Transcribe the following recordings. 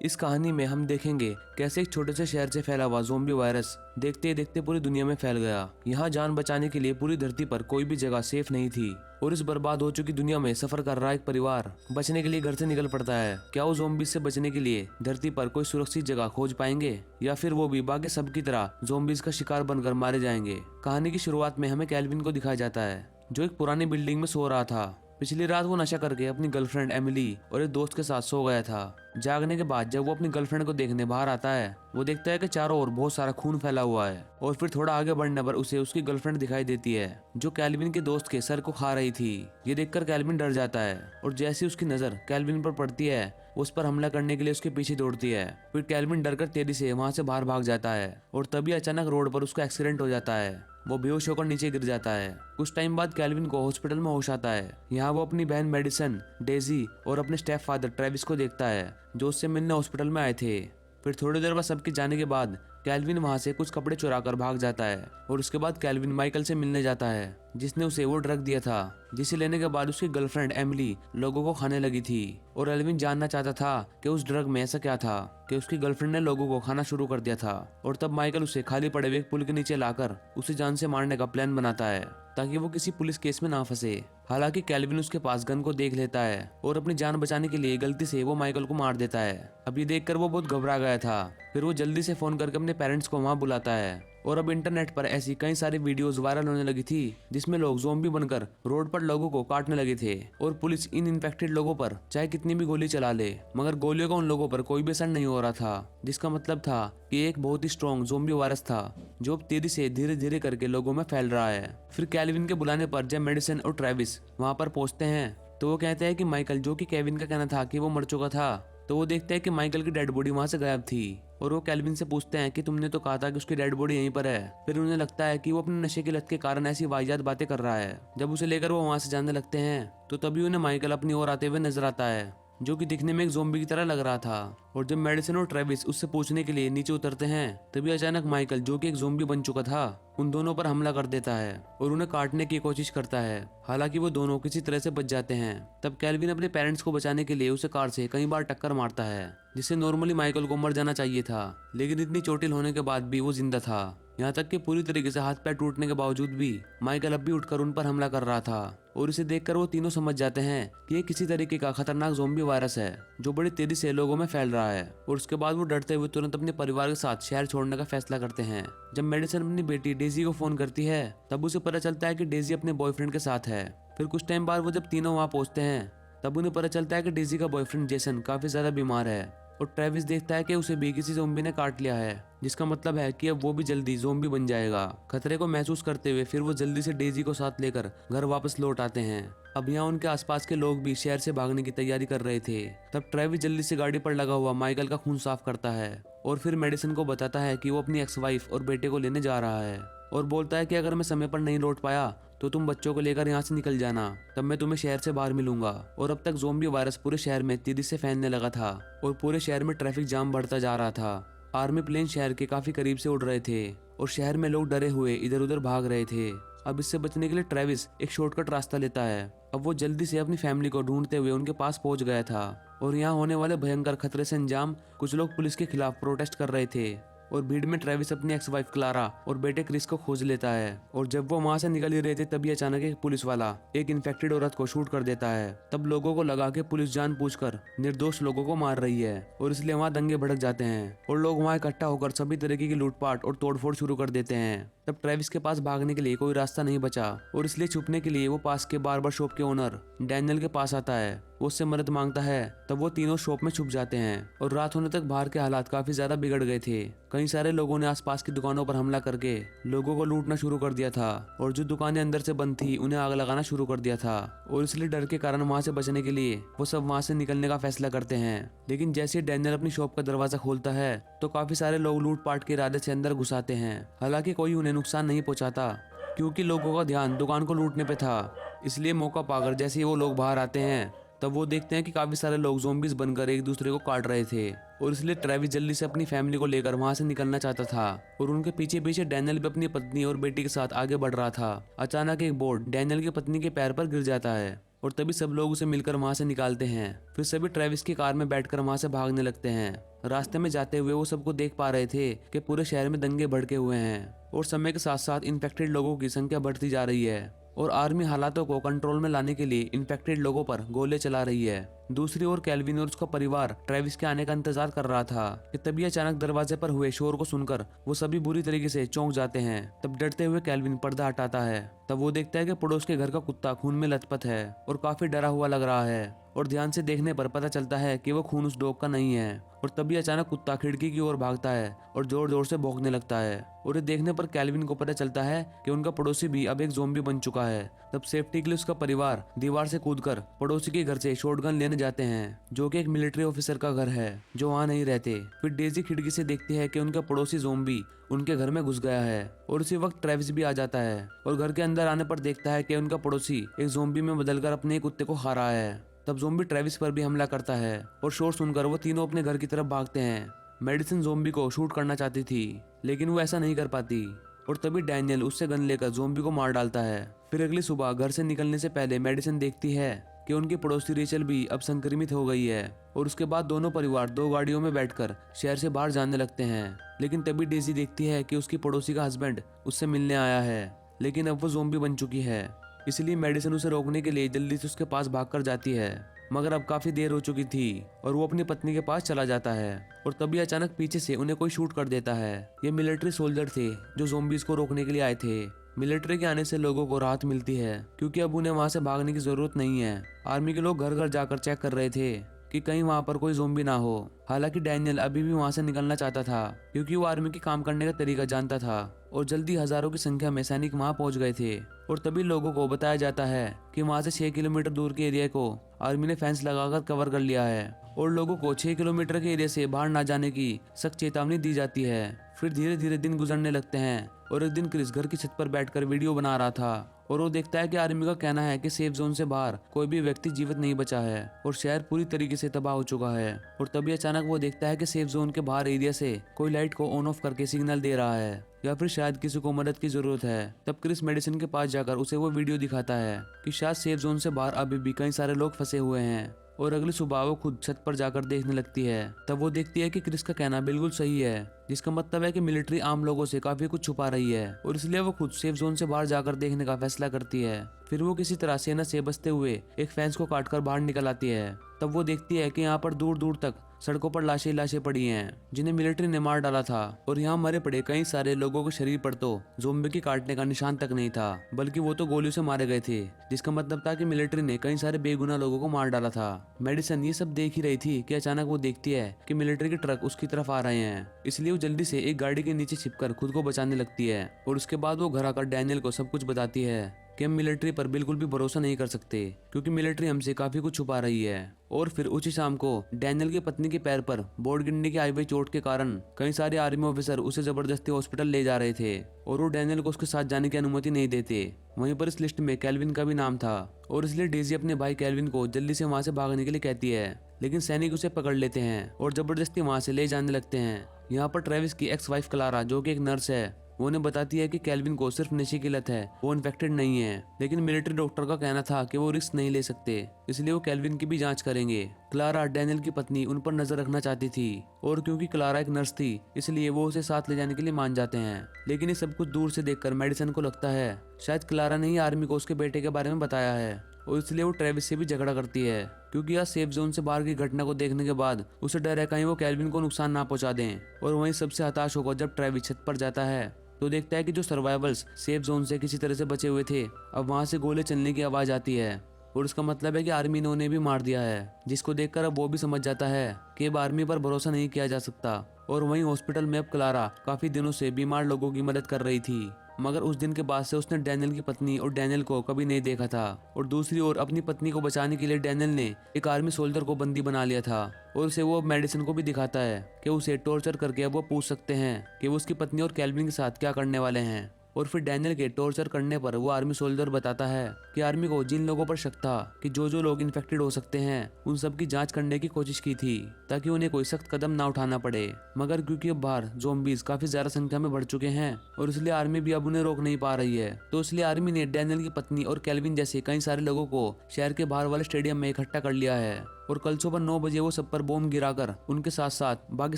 इस कहानी में हम देखेंगे कैसे एक छोटे से शहर से फैला हुआ ज़ोंबी वायरस देखते ही देखते पूरी दुनिया में फैल गया। यहाँ जान बचाने के लिए पूरी धरती पर कोई भी जगह सेफ नहीं थी और इस बर्बाद हो चुकी दुनिया में सफर कर रहा एक परिवार बचने के लिए घर से निकल पड़ता है। क्या वो ज़ोंबी से बचने के लिए धरती पर कोई सुरक्षित जगह खोज पाएंगे या फिर वो भी बाकी सबकी तरह ज़ोंबीज का शिकार बनकर मारे जाएंगे। कहानी की शुरुआत में हमें कैल्विन को दिखाया जाता है जो एक पुरानी बिल्डिंग में सो रहा था। पिछली रात वो नशा करके अपनी गर्लफ्रेंड एमिली और एक दोस्त के साथ सो गया था। जागने के बाद जब वो अपनी गर्लफ्रेंड को देखने बाहर आता है वो देखता है कि चारों ओर बहुत सारा खून फैला हुआ है और फिर थोड़ा आगे बढ़ने पर उसे उसकी गर्लफ्रेंड दिखाई देती है जो कैल्विन के दोस्त के सर को खा रही थी। ये देखकर कैल्विन डर जाता है और जैसे उसकी नजर कैल्विन पर पड़ती है उस पर हमला करने के लिए उसके पीछे दौड़ती है। फिर कैल्विन डरकर तेजी से वहां से बाहर भाग जाता है और तभी अचानक रोड पर उसका एक्सीडेंट हो जाता है। वो बेहोश होकर नीचे गिर जाता है। कुछ टाइम बाद कैल्विन को हॉस्पिटल में होश आता है। यहाँ वो अपनी बहन मेडिसन, डेजी और अपने स्टेप फादर ट्रेविस को देखता है जो उससे मिलने हॉस्पिटल में आए थे। फिर थोड़ी देर बाद सबके जाने के बाद कैल्विन वहां से कुछ कपड़े चुरा कर भाग जाता है और उसके बाद कैल्विन माइकल से मिलने जाता है जिसने उसे वो ड्रग दिया था जिसे लेने के बाद उसकी गर्लफ्रेंड एमिली लोगों को खाने लगी थी। और एल्विन जानना चाहता था कि उस ड्रग में ऐसा क्या था कि उसकी गर्लफ्रेंड ने लोगों को खाना शुरू कर दिया था। और तब माइकल उसे खाली पड़े हुए पुल के नीचे लाकर उसे जान से मारने का प्लान बनाता है ताकि वो किसी पुलिस केस में ना फंसे। हालांकि कैल्विन उसके पास गन को देख लेता है और अपनी जान बचाने के लिए गलती से वो माइकल को मार देता है। अब ये देखकर वो बहुत घबरा गया था। फिर वो जल्दी से फोन करके अपने पेरेंट्स को वहां बुलाता है और अब इंटरनेट पर ऐसी कई सारी वीडियोस वायरल होने लगी थी जिसमें लोग ज़ोंबी बनकर रोड पर लोगों को काटने लगे थे और पुलिस इन इन्फेक्टेड लोगों पर चाहे कितनी भी गोली चला ले मगर गोलियों का उन लोगों पर कोई भी असर नहीं हो रहा था, जिसका मतलब था कि एक बहुत ही स्ट्रॉन्ग ज़ोंबी वायरस था जो अब तेजी से धीरे धीरे करके लोगों में फैल रहा है। फिर कैल्विन के बुलाने पर जब मेडिसन और ट्रेविस वहां पर पहुंचते हैं तो वो कहते हैं कि माइकल, जो कि केविन का कहना था कि वो मर चुका था, तो वो देखते हैं कि माइकल की डेड बॉडी वहां से गायब थी। और वो कैल्विन से पूछते हैं कि तुमने तो कहा था कि उसकी डेड बॉडी यहीं पर है। फिर उन्हें लगता है कि वो अपने नशे की लत के कारण ऐसी वाहियात बातें कर रहा है। जब उसे लेकर वो वहां से जाने लगते हैं तो तभी उन्हें माइकल अपनी ओर आते हुए नजर आता है जो कि दिखने में एक ज़ोंबी की तरह लग रहा था। और जब मेडिसन और ट्रेविस उससे पूछने के लिए नीचे उतरते हैं तभी अचानक माइकल, जो कि एक ज़ोंबी बन चुका था, उन दोनों पर हमला कर देता है और उन्हें काटने की कोशिश करता है। हालांकि वो दोनों किसी तरह से बच जाते हैं। तब कैल्विन अपने पेरेंट्स को बचाने के लिए उसे कार से कई बार टक्कर मारता है जिससे नॉर्मली माइकल को मर जाना चाहिए था, लेकिन इतनी चोटिल होने के बाद भी वो जिंदा था। यहाँ तक कि पूरी तरीके से हाथ पैर टूटने के बावजूद भी माइकल अब भी उठकर उन पर हमला कर रहा था। और इसे देखकर वो तीनों समझ जाते हैं कि ये किसी तरीके का खतरनाक ज़ोंबी वायरस है जो बड़ी तेजी से लोगों में फैल रहा है। और उसके बाद वो डरते हुए तुरंत अपने परिवार के साथ शहर छोड़ने का फैसला करते हैं। जब मेडिसन अपनी बेटी डेजी को फोन करती है तब उसे पता चलता है कि डेजी अपने बॉयफ्रेंड के साथ है। फिर कुछ टाइम बाद वो जब तीनों वहां पहुंचते हैं तब उन्हें पता चलता है कि डेजी का बॉयफ्रेंड जेसन काफी ज्यादा बीमार है और ट्रेविस देखता है कि उसे भी किसी ज़ोंबी ने काट लिया है, जिसका मतलब है कि अब वो भी जल्दी ज़ोंबी बन जाएगा। खतरे को महसूस करते हुए फिर वो जल्दी से डेजी को साथ लेकर घर वापस लौट आते हैं। अब यहाँ उनके आसपास के लोग भी शहर से भागने की तैयारी कर रहे थे। तब ट्रेविस जल्दी से गाड़ी पर लगा हुआ माइकल का खून साफ करता है और फिर मेडिसन को बताता है कि वो अपनी एक्स वाइफ और बेटे को लेने जा रहा है और बोलता है कि अगर मैं समय पर नहीं लौट पाया तो तुम बच्चों को लेकर यहाँ से निकल जाना, तब मैं तुम्हें शहर से बाहर मिलूंगा। और अब तक ज़ोंबी वायरस पूरे शहर में तेजी से फैलने लगा था और पूरे शहर में ट्रैफिक जाम बढ़ता जा रहा था। आर्मी प्लेन शहर के काफी करीब से उड़ रहे थे और शहर में लोग डरे हुए इधर उधर भाग रहे थे। अब इससे बचने के लिए ट्रेविस एक शॉर्टकट रास्ता लेता है। अब वो जल्दी से अपनी फैमिली को ढूंढते हुए उनके पास पहुंच गया था और यहाँ होने वाले भयंकर खतरे से अंजाम कुछ लोग पुलिस के खिलाफ प्रोटेस्ट कर रहे थे। और भीड़ में ट्रेविस अपनी एक्स वाइफ क्लारा और बेटे क्रिस को खोज लेता है। और जब वो वहां से निकल ही रहे थे तभी अचानक एक पुलिस वाला एक इन्फेक्टेड औरत को शूट कर देता है। तब लोगों को लगा कि पुलिस जानबूझकर निर्दोष लोगों को मार रही है और इसलिए वहां दंगे भड़क जाते हैं और लोग वहां इकट्ठा होकर सभी तरीके की लूटपाट और तोड़फोड़ शुरू कर देते हैं। तब ट्रेविस के पास भागने के लिए कोई रास्ता नहीं बचा और इसलिए छुपने के लिए वो पास के बार्बर शॉप के ओनर डैनियल के पास आता है। वो उससे मदद मांगता है। तब वो तीनों शॉप में छुप जाते हैं और रात होने तक बाहर के हालात काफी ज्यादा बिगड़ गए थे। कई सारे लोगों ने आसपास की दुकानों पर हमला करके लोगों को लूटना शुरू कर दिया था और जो दुकानें अंदर से बंद थी उन्हें आग लगाना शुरू कर दिया था। और इसलिए डर के कारण वहां से बचने के लिए वो सब वहां से निकलने का फैसला करते हैं। लेकिन जैसे डैनियल अपनी शॉप का दरवाजा खोलता है तो काफी सारे लोग लूटपाट के इरादे से अंदर घुस आते हैं। हालांकि कोई उन्हें नुकसान नहीं पहुंचाता क्योंकि लोगों का ध्यान दुकान को लूटने पे था। इसलिए मौका पाकर जैसे ही वो लोग बाहर आते हैं तब वो देखते हैं कि काफी सारे लोग ज़ोंबीज बनकर एक दूसरे को काट रहे थे और इसलिए ट्रेविस जल्दी से अपनी फैमिली को लेकर वहां से निकलना चाहता था और उनके पीछे पीछे डैनियल भी अपनी पत्नी और बेटी के साथ आगे बढ़ रहा था। अचानक एक बोर्ड डैनियल की पत्नी के पैर पर गिर जाता है और तभी सब लोग उसे मिलकर वहां से निकालते हैं। फिर सभी ट्रेविस की कार में बैठकर वहां से भागने लगते हैं। रास्ते में जाते हुए वो सबको देख पा रहे थे कि पूरे शहर में दंगे भड़के हुए हैं और समय के साथ साथ इन्फेक्टेड लोगों की संख्या बढ़ती जा रही है और आर्मी हालातों को कंट्रोल में लाने के लिए इन्फेक्टेड लोगों पर गोले चला रही है। दूसरी ओर केल्विन और उसका परिवार ट्रेविस के आने का इंतजार कर रहा था कि तभी अचानक दरवाजे पर हुए शोर को सुनकर वो सभी बुरी तरीके से चौंक जाते हैं। तब डरते हुए केल्विन पर्दा हटाता है। तब वो देखता है कि पड़ोस के घर का कुत्ता खून में लथपथ है और काफी डरा हुआ लग रहा है और ध्यान से देखने पर पता चलता है कि वो खून उस डॉग का नहीं है। और तभी अचानक कुत्ता खिड़की की ओर भागता है और जोर जोर से भौंकने लगता है और ये देखने पर केल्विन को पता चलता है कि उनका पड़ोसी भी अब एक ज़ॉम्बी बन चुका है। तब सेफ्टी के लिए उसका परिवार दीवार से कूदकर पड़ोसी के घर से शॉटगन लेने जाते हैं, जो कि एक मिलिट्री ऑफिसर का घर है जो वहाँ नहीं रहते। फिर डेजी खिड़की से देखती है कि उनका पड़ोसी ज़ॉम्बी उनके घर में घुस गया है और उसी वक्त ट्रेविस भी आ जाता है और घर के अंदर आने पर देखता है कि उनका पड़ोसी एक ज़ॉम्बी में बदलकर अपने कुत्ते को खा रहा है। तब ज़ॉम्बी ट्रेविस पर भी हमला करता है और शोर सुनकर वो तीनों अपने घर की तरफ भागते हैं। मेडिसिन ज़ॉम्बी को शूट करना चाहती थी लेकिन वो ऐसा नहीं कर पाती और तभी डैनियल उससे गन लेकर ज़ॉम्बी को मार डालता है। फिर अगली सुबह घर से निकलने से पहले मेडिसिन देखती है कि उनकी पड़ोसी रेचल भी अब संक्रमित हो गई है और उसके बाद दोनों परिवार 2 गाड़ियों में बैठकर शहर से बाहर जाने लगते हैं। लेकिन तभी डेजी देखती है कि उसकी पड़ोसी का हस्बैंड उससे मिलने आया है लेकिन अब वो ज़ॉम्बी बन चुकी है, इसलिए मेडिसिन उसे रोकने के लिए जल्दी से उसके पास भागकर जाती है। मगर अब काफी देर हो चुकी थी और वो अपनी पत्नी के पास चला जाता है और तभी अचानक पीछे से उन्हें कोई शूट कर देता है। ये मिलिट्री सोल्जर थे जो ज़ॉम्बीज़ को रोकने के लिए आए थे। मिलिट्री के आने से लोगों को राहत मिलती है क्योंकि अब उन्हें वहां से भागने की जरूरत नहीं है। आर्मी के लोग घर घर जाकर चेक कर रहे थे कि कहीं वहां पर कोई ज़ॉम्बी ना हो। हालांकि डैनियल अभी भी वहां से निकलना चाहता था क्योंकि वो आर्मी के काम करने का तरीका जानता था और जल्दी हजारों की संख्या में सैनिक वहां पहुंच गए थे। और तभी लोगों को बताया जाता है कि वहां से 6 किलोमीटर दूर के एरिया को आर्मी ने फेंस लगाकर कवर कर लिया है और लोगों को 6 किलोमीटर के एरिया से बाहर ना जाने की सख्त चेतावनी दी जाती है। फिर धीरे धीरे दिन गुजरने लगते हैं और एक दिन क्रिस घर की छत पर बैठकर वीडियो बना रहा था और वो देखता है कि आर्मी का कहना है कि सेफ जोन से बाहर कोई भी व्यक्ति जीवित नहीं बचा है और शहर पूरी तरीके से तबाह हो चुका है। और तभी अचानक वो देखता है कि सेफ जोन के बाहर एरिया से कोई लाइट को ऑन ऑफ करके सिग्नल दे रहा है या फिर शायद किसी को मदद की जरूरत है। तब क्रिस मेडिसिन के पास जाकर उसे वो वीडियो दिखाता है कि शायद सेफ जोन से बाहर अभी भी कई सारे लोग फंसे हुए हैं और अगली सुबह वो खुद छत पर जाकर देखने लगती है। तब वो देखती है कि क्रिस का कहना बिल्कुल सही है, जिसका मतलब है कि मिलिट्री आम लोगों से काफी कुछ छुपा रही है और इसलिए वो खुद सेफ जोन से बाहर जाकर देखने का फैसला करती है। फिर वो किसी तरह सेना से बचते हुए एक फेंस को काटकर बाहर निकल आती है। तब वो देखती है कि यहाँ पर दूर दूर तक सड़कों पर लाशें लाशें पड़ी हैं जिन्हें मिलिट्री ने मार डाला था और यहाँ मरे पड़े कई सारे लोगों के शरीर पर तो ज़ॉम्बी के काटने का निशान तक नहीं था, बल्कि वो तो गोलियों से मारे गए थे, जिसका मतलब था कि मिलिट्री ने कई सारे बेगुनाह लोगों को मार डाला था। मेडिसन ये सब देख ही रही थी कि अचानक वो देखती है कि मिलिट्री के ट्रक उसकी तरफ आ रहे हैं, इसलिए वो जल्दी से एक गाड़ी के नीचे छिपकर खुद को बचाने लगती है और उसके बाद वो घर आकर डैनियल को सब कुछ बताती है कि हम मिलिट्री पर बिल्कुल भी भरोसा नहीं कर सकते क्योंकि मिलिट्री हमसे काफी कुछ छुपा रही है। और फिर उसी शाम को डैनियल की पत्नी के पैर पर बोर्ड गिरने की आई हुई चोट के कारण कई सारे आर्मी ऑफिसर उसे जबरदस्ती हॉस्पिटल ले जा रहे थे और वो डैनियल को उसके साथ जाने की अनुमति नहीं देते। वहीं पर इस लिस्ट में केल्विन का भी नाम था और इसलिए डेजी अपने भाई केल्विन को जल्दी से वहां से भागने के लिए कहती है, लेकिन सैनिक उसे पकड़ लेते हैं और जबरदस्ती वहां से ले जाने लगते हैं। यहाँ पर ट्रेविस की एक्स वाइफ क्लारा, जो कि एक नर्स है, वो उन्हें बताती है कि केल्विन को सिर्फ नशे की लत है, वो इन्फेक्टेड नहीं है, लेकिन मिलिट्री डॉक्टर का कहना था कि वो रिस्क नहीं ले सकते, इसलिए वो केल्विन की भी जांच करेंगे। क्लारा, डैनियल की पत्नी, उन पर नजर रखना चाहती थी और क्योंकि क्लारा एक नर्स थी इसलिए वो उसे साथ ले जाने के लिए मान जाते हैं। लेकिन ये सब कुछ दूर से देखकर मेडिसन को लगता है शायद क्लारा ने ही आर्मी को उसके बेटे के बारे में बताया है और इसलिए वो ट्रेविस से भी झगड़ा करती है क्योंकि यह सेफ जोन से बाहर की घटना को देखने के बाद उसे डर है कहीं वो केल्विन को नुकसान ना पहुंचा दें। और वहीं सबसे हताश होकर जब ट्रेविस छत पर जाता है तो देखता है कि जो सर्वाइवल्स सेफ जोन से किसी तरह से बचे हुए थे, अब वहां से गोले चलने की आवाज आती है और उसका मतलब है कि आर्मी ने उन्हें भी मार दिया है, जिसको देखकर अब वो भी समझ जाता है कि अब आर्मी पर भरोसा नहीं किया जा सकता। और वहीं हॉस्पिटल में अब क्लारा काफी दिनों से बीमार लोगों की मदद कर रही थी, मगर उस दिन के बाद से उसने डैनियल की पत्नी और डैनियल को कभी नहीं देखा था। और दूसरी ओर अपनी पत्नी को बचाने के लिए डैनियल ने एक आर्मी सोल्जर को बंदी बना लिया था और उसे वो मेडिसिन को भी दिखाता है कि उसे टॉर्चर करके अब वो पूछ सकते हैं कि वो उसकी पत्नी और केल्विन के साथ क्या करने वाले हैं। और फिर डैनियल के टॉर्चर करने पर वो आर्मी सोल्जर बताता है कि आर्मी को जिन लोगों पर शक था कि जो लोग इन्फेक्टेड हो सकते हैं उन सब की जांच करने की कोशिश की थी ताकि उन्हें कोई सख्त कदम ना उठाना पड़े, मगर क्योंकि अब बाहर ज़ॉम्बीज काफी ज्यादा संख्या में बढ़ चुके हैं और इसलिए आर्मी भी अब उन्हें रोक नहीं पा रही है, तो इसलिए आर्मी ने डैनियल की पत्नी और केल्विन जैसे कई सारे लोगों को शहर के बाहर वाले स्टेडियम में इकट्ठा कर लिया है और कल सुबह 9 बजे वो सब पर बॉम्ब गिराकर उनके साथ साथ बाकी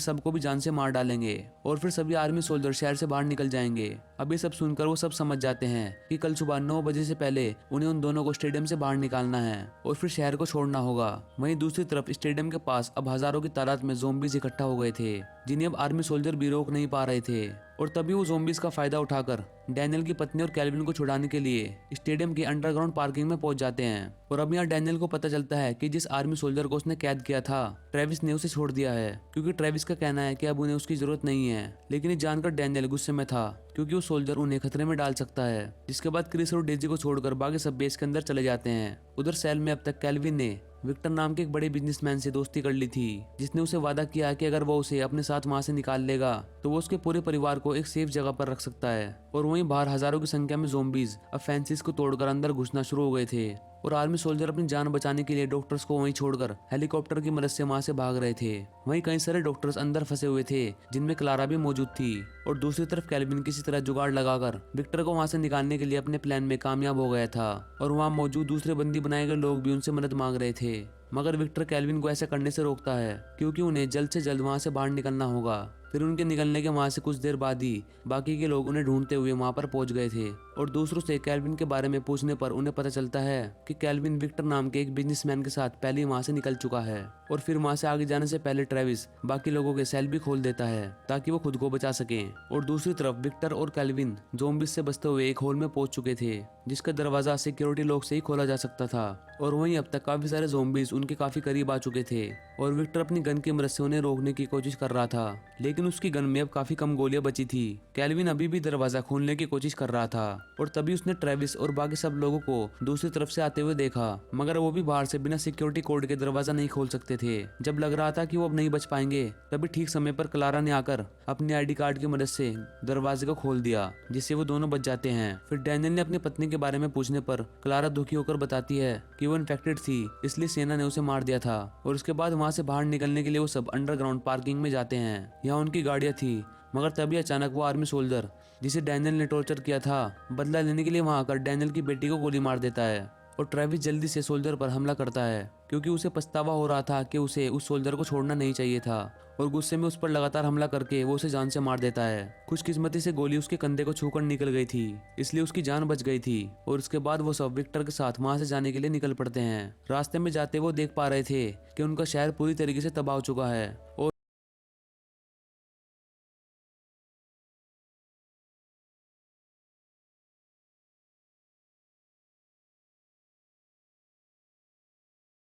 सबको भी जान से मार डालेंगे और फिर सभी आर्मी सोल्जर शहर से बाहर निकल जाएंगे। अब ये सब सुनकर वो सब समझ जाते हैं कि कल सुबह 9 बजे से पहले उन्हें उन दोनों को स्टेडियम से बाहर निकालना है और फिर शहर को छोड़ना होगा। वहीं दूसरी तरफ स्टेडियम के पास अब हजारों की तादाद में ज़ॉम्बीज़ इकट्ठा हो गए थे, जिन्हें अब आर्मी सोल्जर भी रोक नहीं पा रहे थे। और तभी वो ज़ॉम्बीज़ का फायदा उठाकर डैनियल की पत्नी और कैल्विन को छुड़ाने के लिए स्टेडियम की अंडरग्राउंड पार्किंग में पहुंच जाते हैं। और अब यहाँ डैनियल को पता चलता है कि जिस आर्मी सोल्जर को उसने कैद किया था ट्रेविस ने उसे छोड़ दिया है, क्योंकि ट्रेविस का कहना है कि अब उन्हें उसकी जरूरत नहीं है। लेकिन ये जानकर डैनियल गुस्से में था, क्योंकि वो सोल्जर उन्हें खतरे में डाल सकता है। जिसके बाद क्रिस और डेजी को छोड़कर बाकी सब बेस के अंदर चले जाते हैं। उधर सेल में अब तक कैल्विन ने विक्टर नाम के एक बड़े बिजनेसमैन से दोस्ती कर ली थी, जिसने उसे वादा किया कि अगर वो उसे अपने साथ वहां से निकाल लेगा तो वो उसके पूरे परिवार को एक सेफ जगह पर रख सकता है। और वहीं बाहर हजारों की संख्या में ज़ॉम्बीज़ अब फेंसिस को तोड़कर अंदर घुसना शुरू हो गए थे और आर्मी सोल्जर अपनी जान बचाने के लिए डॉक्टर्स को वहीं छोड़कर हेलीकॉप्टर की मदद से वहां से भाग रहे थे। वहीं कई सारे डॉक्टर्स अंदर फंसे हुए थे, जिनमें क्लारा भी मौजूद थी। और दूसरी तरफ कैल्विन किसी तरह जुगाड़ लगाकर विक्टर को वहां से निकालने के लिए अपने प्लान में कामयाब हो गया था और वहां मौजूद दूसरे बंदी बनाए गए लोग भी उनसे मदद मांग रहे थे। मगर विक्टर कैल्विन को ऐसा करने से रोकता है, क्योंकि उन्हें जल्द से जल्द वहां से बाहर निकलना होगा। फिर उनके निकलने के वहां से कुछ देर बाद ही बाकी के लोग उन्हें ढूंढते हुए वहां पर पहुंच गए थे और दूसरों से कैल्विन के बारे में पूछने पर उन्हें पता चलता है कि कैल्विन विक्टर नाम के एक बिजनेसमैन के साथ पहले ही वहां से निकल चुका है। और फिर वहां से आगे जाने से पहले ट्रेविस बाकी लोगों के सेल भी खोल देता है ताकि वो खुद को बचा सके। और दूसरी तरफ विक्टर और कैल्विन ज़ॉम्बीज़ से बचते हुए एक हॉल में पहुंच चुके थे, जिसका दरवाजा सिक्योरिटी लॉक से ही खोला जा सकता था। और वहीं अब तक काफी सारे ज़ॉम्बीज़ उनके काफी करीब आ चुके थे और विक्टर अपनी गन की मदद से उन्हें रोकने की कोशिश कर रहा था, लेकिन उसकी गन में अब काफी कम गोलियां बची थी। कैल्विन अभी भी दरवाजा खोलने की कोशिश कर रहा था और तभी उसने ट्रेविस और बाकी सब लोगों को दूसरी तरफ से आते हुए देखा, मगर वो भी बाहर से बिना सिक्योरिटी कोड के दरवाजा नहीं खोल सकते थे। जब लग रहा था कि वो अब नहीं बच पाएंगे, तभी ठीक समय पर क्लारा ने आकर अपने आईडी कार्ड की मदद से दरवाजे को खोल दिया, जिससे वो दोनों बच जाते हैं। फिर डैनियल ने अपनी पत्नी के बारे में पूछने पर क्लारा दुखी होकर बताती है कि वो इन्फेक्टेड थी, इसलिए सेना ने उसे मार दिया था। और उसके बाद वहां से बाहर निकलने के लिए वो सब अंडरग्राउंड पार्किंग में जाते हैं। यहाँ उनकी गाड़ियां थी, मगर तभी अचानक वो आर्मी सोल्जर जिसे डैनियल ने टॉर्चर किया था बदला लेने के लिए वहां आकर डैनियल की बेटी को गोली मार देता है। और ट्रेविस जल्दी से सोल्जर पर हमला करता है, क्योंकि उसे पछतावा हो रहा था कि उसे उस सोल्जर को छोड़ना नहीं चाहिए था। और गुस्से में उस पर लगातार हमला करके वो उसे जान से मार देता है। खुशकिस्मती से गोली उसके कंधे को छूकर निकल गई थी, इसलिए उसकी जान बच गई थी। और उसके बाद वो सब विक्टर के साथ वहां से जाने के लिए निकल पड़ते हैं। रास्ते में जाते वो देख पा रहे थे कि उनका शहर पूरी तरीके से तबाह हो चुका है और